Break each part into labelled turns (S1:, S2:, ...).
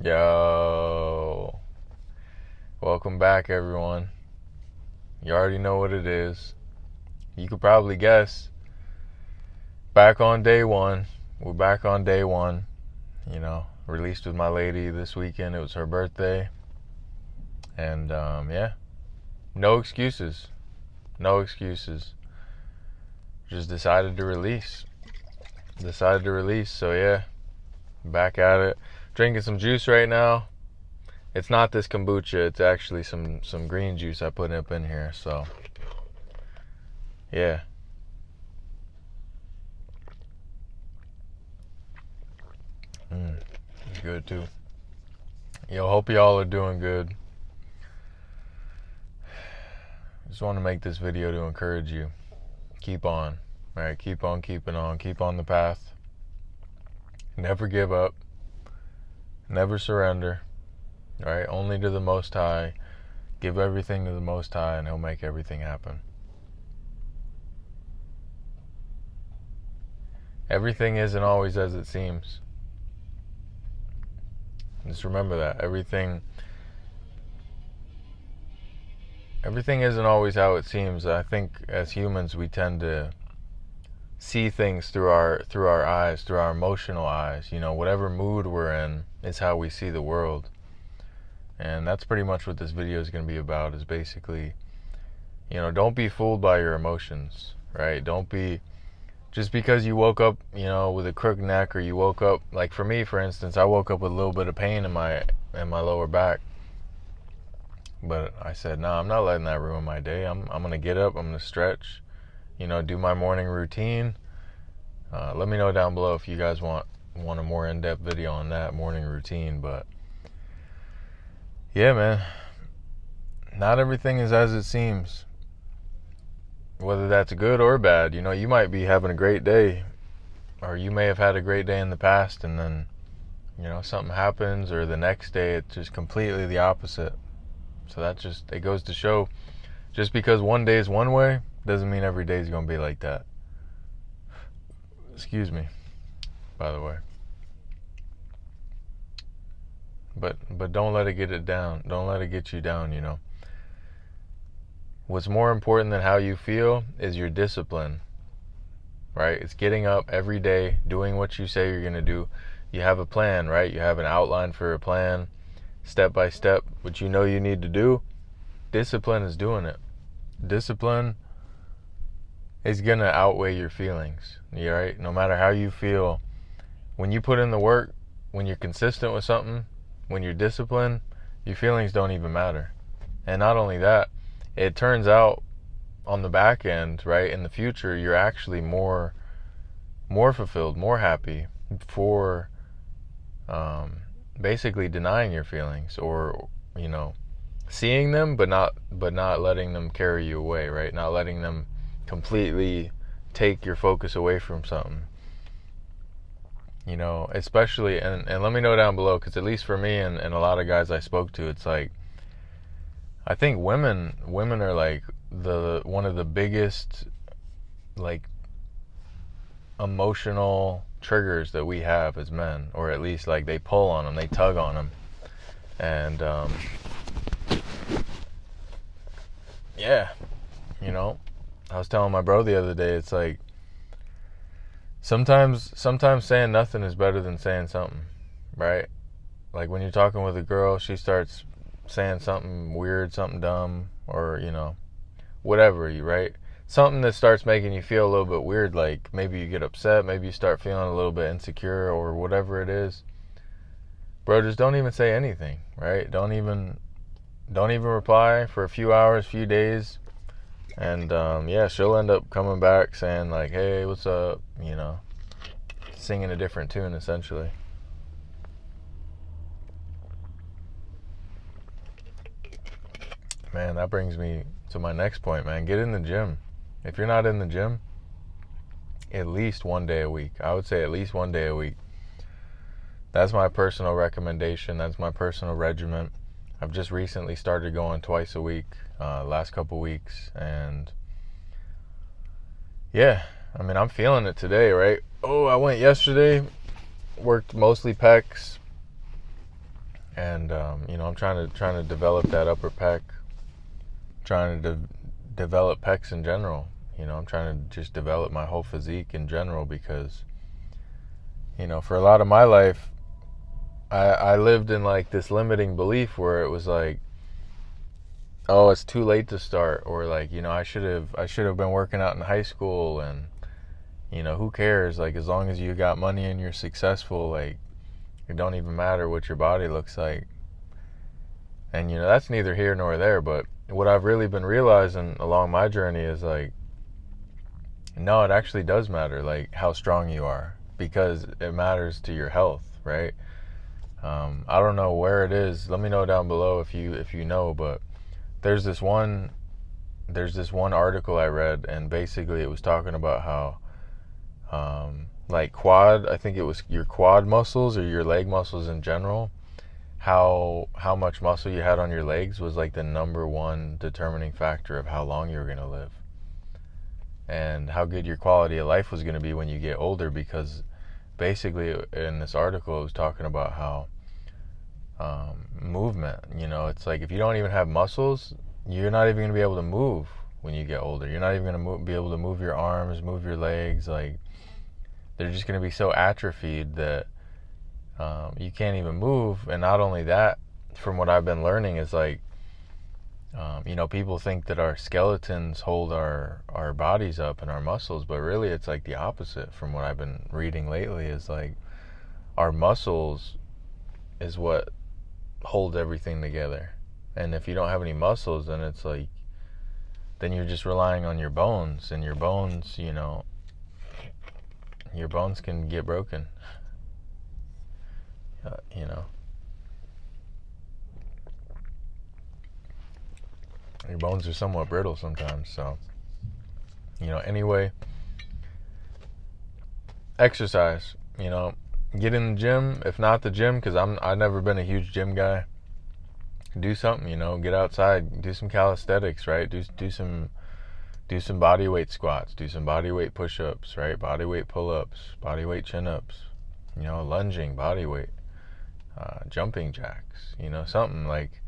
S1: Yo, welcome back, everyone. You already know what it is. You could probably guess. Back on day one. We're back on day one. Released with my lady this weekend. It was her birthday. And, yeah, no excuses. No excuses. Just decided to release. So, yeah, back at it. Drinking some juice right now. It's not this kombucha. It's actually some green juice I put up in here. So, yeah. It's good too. Yo, hope y'all are doing good. Just want to make this video to encourage you. Keep on. Alright, keep on keeping on. Keep on the path. Never give up. Never surrender. Alright, only to the Most High. Give everything to the Most High and He'll make everything happen. Everything isn't always as it seems. Just remember that. Everything isn't always how it seems. I think as humans we tend to see things through our eyes, through our emotional eyes. Whatever mood we're in is how we see the world. And that's pretty much what this video is going to be about, is basically, don't be fooled by your emotions, right? Don't be, just because you woke up, with a crooked neck, or you woke up, like for me, for instance, I woke up with a little bit of pain in my lower back. But I said, no, I'm not letting that ruin my day. I'm going to get up, I'm going to stretch, do my morning routine. Let me know down below if you guys want a more in-depth video on that morning routine. But yeah, man, not everything is as it seems. Whether that's good or bad, you might be having a great day, or you may have had a great day in the past, and then, something happens, or the next day it's just completely the opposite. So it goes to show, just because one day is one way, doesn't mean every day is going to be like that. Excuse me, by the way. But don't let it get it down. Don't let it get you down, What's more important than how you feel is your discipline, right? It's getting up every day, doing what you say you're going to do. You have a plan, right? You have an outline for a plan, step by step, what you know you need to do. Discipline is doing it. Discipline is going to outweigh your feelings, right? No matter how you feel, when you put in the work, when you're consistent with something, when you're disciplined, your feelings don't even matter. And not only that, it turns out on the back end, right, in the future, you're actually more fulfilled, more happy for basically denying your feelings, or seeing them but not letting them carry you away, right? Not letting them completely take your focus away from something. Especially, and let me know down below, because at least for me and a lot of guys I spoke to, it's like, I think women are like one of the biggest, like, emotional triggers that we have as men, or at least like they pull on them, they tug on them. And yeah, I was telling my bro the other day, it's like, sometimes saying nothing is better than saying something, right? Like when you're talking with a girl, she starts saying something weird, something dumb, or whatever, right? Something that starts making you feel a little bit weird, like maybe you get upset, maybe you start feeling a little bit insecure, or whatever it is. Bro, just don't even say anything, right? Don't even reply for a few hours, few days. And yeah, she'll end up coming back saying like, hey, what's up, singing a different tune, essentially. Man, that brings me to my next point, man. Get in the gym. If you're not in the gym, at least one day a week. I would say at least one day a week. That's my personal recommendation. That's my personal regimen. I've just recently started going twice a week, last couple weeks, and yeah, I mean, I'm feeling it today, right? Oh, I went yesterday, worked mostly pecs, And I'm trying to develop that upper pec, trying to develop pecs in general. I'm trying to just develop my whole physique in general because, for a lot of my life, I lived in like this limiting belief where it was like, oh, it's too late to start, or like, I should have been working out in high school, and who cares? Like, as long as you got money and you're successful, like, it don't even matter what your body looks like. And that's neither here nor there, but what I've really been realizing along my journey is like, no, it actually does matter, like how strong you are, because it matters to your health, right? I don't know where it is. Let me know down below if you know, but there's this one article I read, and basically it was talking about how like quad, I think it was your quad muscles or your leg muscles in general, how much muscle you had on your legs was like the number one determining factor of how long you were going to live and how good your quality of life was going to be when you get older. Because basically in this article it was talking about how movement, it's like if you don't even have muscles, you're not even going to be able to move when you get older. You're not even going to be able to move your arms, move your legs. Like, they're just going to be so atrophied that you can't even move. And not only that, from what I've been learning is like, people think that our skeletons hold our bodies up and our muscles, but really it's like the opposite. From what I've been reading lately is like our muscles is what holds everything together. And if you don't have any muscles, then it's like, then you're just relying on your bones, and your bones, your bones can get broken. Your bones are somewhat brittle sometimes. So, anyway, exercise, get in the gym. If not the gym, because I've never been a huge gym guy, do something, get outside, do some calisthenics, right? Do some body weight squats, do some body weight push-ups, right? Body weight pull-ups, body weight chin-ups, lunging, body weight, jumping jacks, something like.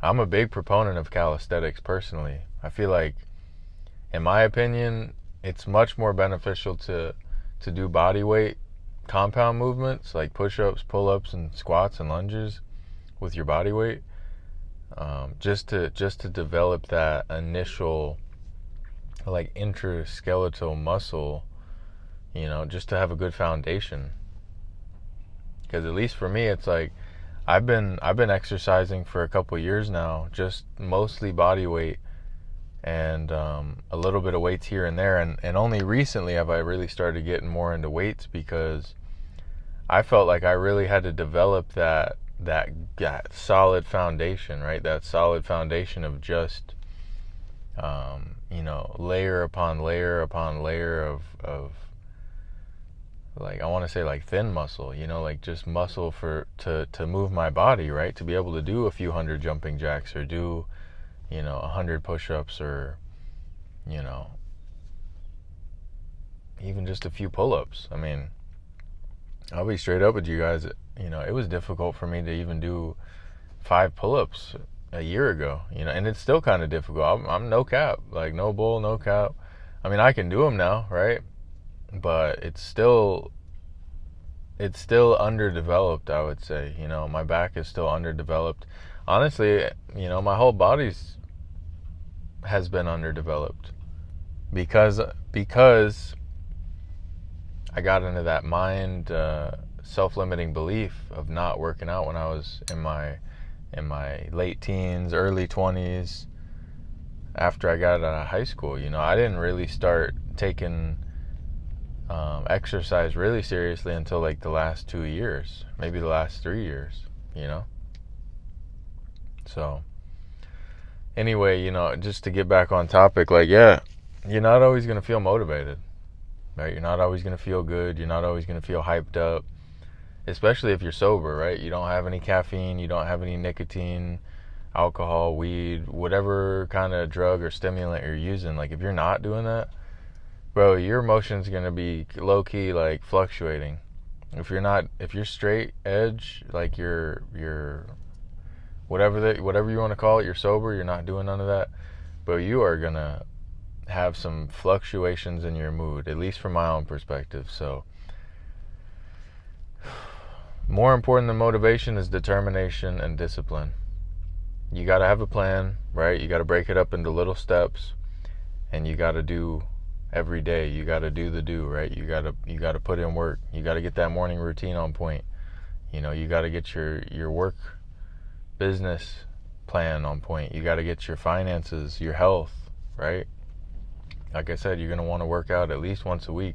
S1: I'm a big proponent of calisthenics personally. I feel like, in my opinion, it's much more beneficial to do body weight compound movements like push-ups, pull-ups, and squats and lunges with your body weight, just to develop that initial like intraskeletal muscle, just to have a good foundation. Because at least for me, it's like I've been exercising for a couple years now, just mostly body weight and a little bit of weights here and there, and only recently have I really started getting more into weights, because I felt like I really had to develop that solid foundation, right? That solid foundation of just layer upon layer upon layer of like, I want to say like thin muscle, like just muscle to move my body, right? To be able to do a few hundred jumping jacks, or do 100 push-ups, or even just a few pull-ups. I mean, I'll be straight up with you guys, it was difficult for me to even do 5 pull-ups a year ago, and it's still kind of difficult. I'm no cap, like no bull, no cap. I mean, I can do them now, right? But it's still underdeveloped, I would say. My back is still underdeveloped. Honestly, my whole body's has been underdeveloped because I got into that mind self-limiting belief of not working out when I was in my late teens, early 20s, after I got out of high school. I didn't really start taking exercise really seriously until like the last 2 years, maybe the last 3 years, So anyway, just to get back on topic, like, yeah, you're not always going to feel motivated, right? You're not always going to feel good. You're not always going to feel hyped up, especially if you're sober, right? You don't have any caffeine, you don't have any nicotine, alcohol, weed, whatever kind of drug or stimulant you're using. Like, if you're not doing that, bro, your emotions going to be low-key like fluctuating. If you're straight edge, like you're whatever you want to call it, you're sober, you're not doing none of that, but you are gonna have some fluctuations in your mood, at least from my own perspective. So more important than motivation is determination and discipline. You got to have a plan, right? You got to break it up into little steps, and you got to do every day. You got to do, right? You got to put in work. You got to get that morning routine on point. You got to get your work business plan on point. You got to get your finances, your health, right? Like I said, you're going to want to work out at least once a week.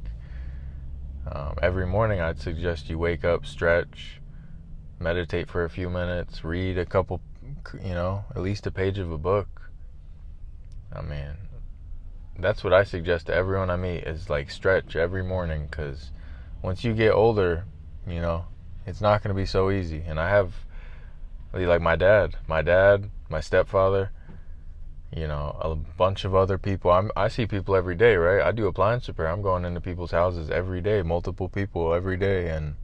S1: Every morning I'd suggest you wake up, stretch, meditate for a few minutes, read a couple, at least a page of a book. I mean, that's what I suggest to everyone I meet, is like stretch every morning, because once you get older, it's not going to be so easy. And I have, like my dad, my stepfather, a bunch of other people. I see people every day, right? I do appliance repair. I'm going into people's houses every day, multiple people every day, and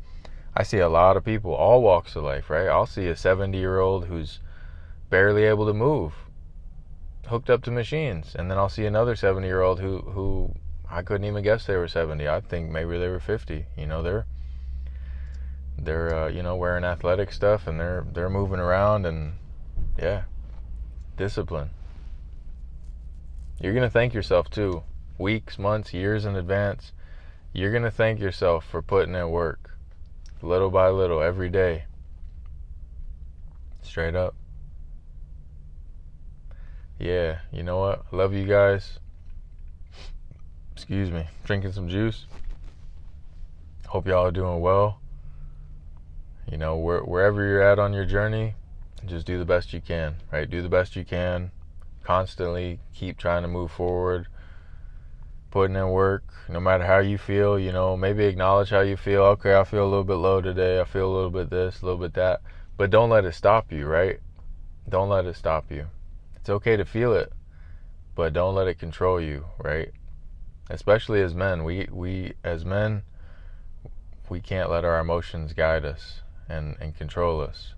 S1: I see a lot of people, all walks of life, right? I'll see a 70-year-old who's barely able to move, hooked up to machines, and then I'll see another 70-year-old who I couldn't even guess they were 70. I think maybe they were 50. They're wearing athletic stuff, and they're moving around, and yeah, discipline. You're going to thank yourself too. Weeks, months, years in advance. You're going to thank yourself for putting in work. Little by little, every day. Straight up. Yeah, you know what? I love you guys. Excuse me. Drinking some juice. Hope y'all are doing well. Wherever you're at on your journey, just do the best you can, right? Do the best you can. Constantly keep trying to move forward, putting in work, no matter how you feel. Maybe acknowledge how you feel. Okay, I feel a little bit low today, I feel a little bit this, a little bit that, but don't let it stop you, right? Don't let it stop you. It's okay to feel it, but don't let it control you, right? Especially as men, we as men, we can't let our emotions guide us and control us.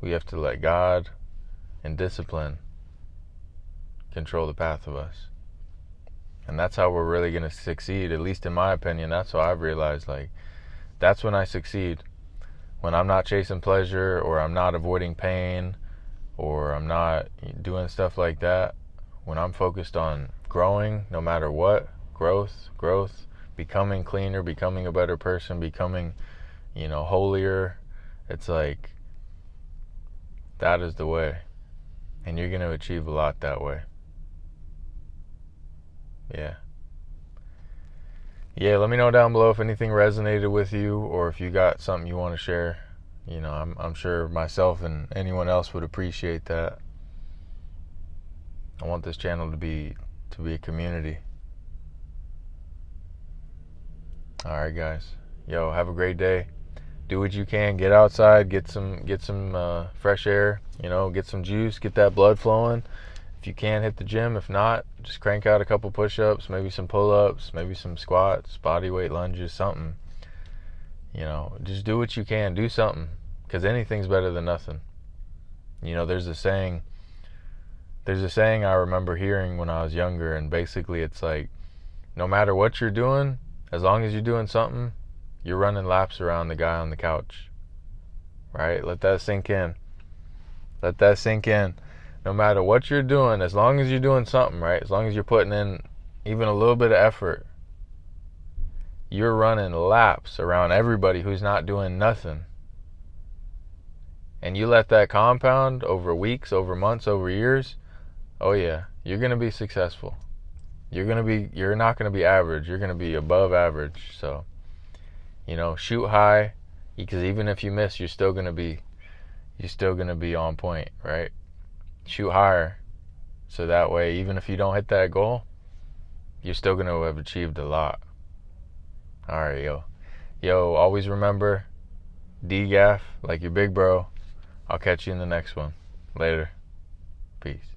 S1: We have to let God and discipline control the path of us. And that's how we're really going to succeed, at least in my opinion. That's how I've realized, that's when I succeed. When I'm not chasing pleasure, or I'm not avoiding pain, or I'm not doing stuff like that. When I'm focused on growing, no matter what, growth, becoming cleaner, becoming a better person, becoming, holier. It's like, that is the way. And you're going to achieve a lot that way. Yeah, let me know down below if anything resonated with you, or if you got something you want to share. I'm sure myself and anyone else would appreciate that. I want this channel to be a community. Alright guys, have a great day. Do what you can, get outside, get some fresh air, get some juice, get that blood flowing. If you can, hit the gym. If not, just crank out a couple push-ups, maybe some pull-ups, maybe some squats, body weight lunges, something. Just do what you can. Do something, because anything's better than nothing. There's a saying I remember hearing when I was younger, and basically it's like, no matter what you're doing, as long as you're doing something, you're running laps around the guy on the couch. Right? Let that sink in. No matter what you're doing, as long as you're doing something, right? As long as you're putting in even a little bit of effort, you're running laps around everybody who's not doing nothing. And you let that compound over weeks, over months, over years, oh yeah, you're going to be successful. You're not going to be average. You're going to be above average. So, shoot high, because even if you miss, you're still going to be on point, right? Shoot higher, so that way, even if you don't hit that goal, you're still going to have achieved a lot. Alright, yo, always remember, DGAF, like your big bro. I'll catch you in the next one. Later. Peace.